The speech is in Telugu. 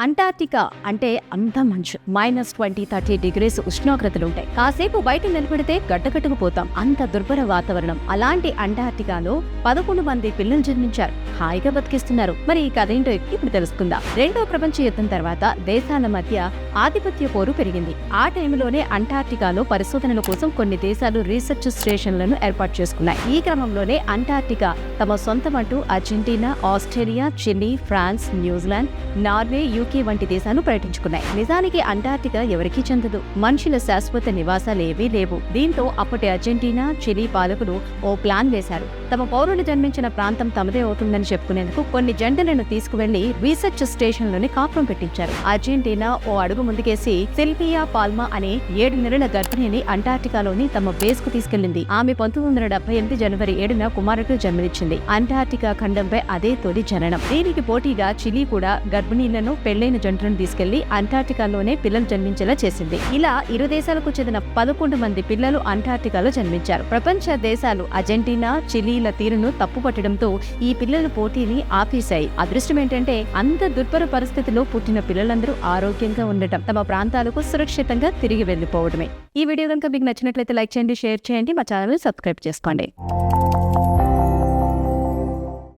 అంటార్క్టికా అంటే అంత మంచు. -20-30 ఉష్ణోగ్రతలుంటాయి. కాసేపు బయట నిలబడితే గడ్డకట్టుకుపోతాం. అంత దుర్భర వాతావరణం. అలాంటి అంటార్క్టికాలో 11 మంది పిల్లలు జన్మించారు. హాయిగా బతికిస్తున్నారు. మరి ఈ కథ ఏంటో ఇప్పుడు తెలుసుకుందాం. రెండో ప్రపంచ యుద్ధం తర్వాత దేశాల మధ్య ఆధిపత్య పోరు పెరిగింది. ఆ టైంలోనే అంటార్క్టికాలో పరిశోధనల కోసం కొన్ని దేశాలు రీసెర్చ్ స్టేషన్లను ఏర్పాటు చేసుకున్నాయి. ఈ క్రమంలోనే అంటార్క్టికా తమ సొంతమంటూ Argentina, Australia, Chile, France, New Zealand, Norway, UK వంటి దేశాలు ప్రకటించుకున్నాయి. నిజానికి అంటార్క్టికా ఎవరికీ చెందదు. మనుషుల శాశ్వత నివాసాలేవీ లేవు. దీంతో అప్పటి అర్జెంటీనా, చిలీ పాలకులు ఓ ప్లాన్ వేశారు. తమ పౌరులు జన్మించిన ప్రాంతం తమదే అవుతుందని చెప్పుకునేందుకు కొన్ని జంటలను తీసుకువెళ్లి రీసెర్చ్ స్టేషన్లోని కాపురం పెట్టించారు. అర్జెంటీనా ఓ అడుగు ముందుకేసి సిల్వియా పాల్మా అనే 7 నెలల గర్భిణిని అంటార్క్టికాలోని తమ బేస్ కు తీసుకెళ్లింది. ఆమె 1978 జనవరి 7న కుమారుడికి జన్మనిచ్చింది. అంటార్క్టికా ఖండంపై అదే తొలి జననం. దీనికి పోటీగా చిలీ కూడా గర్భిణీలను, పెళ్లైన జంటలను తీసుకెళ్లి అంటార్క్టికాలోనే పిల్లలు జన్మించేలా చేసింది. ఇలా ఇరు దేశాలకు చెందిన 11 మంది పిల్లలు అంటార్క్టికాలో జన్మించారు. ప్రపంచ దేశాలు అర్జెంటీనా, చిలీల తీరును తప్పుపట్టడంతో ఈ పిల్లల పోటీని ఆపేశాయి. అదృష్టం ఏంటంటే అంత దుర్భర పరిస్థితిలో పుట్టిన పిల్లలందరూ ఆరోగ్యంగా ఉండటం, తమ ప్రాంతాలకు సురక్షితంగా తిరిగి వెళ్లిపోవడమే. ఈ వీడియో కనుక మీకు నచ్చినట్లయితే లైక్ చేయండి, షేర్ చేయండి, మా ఛానల్ సబ్స్క్రైబ్ చేసుకోండి.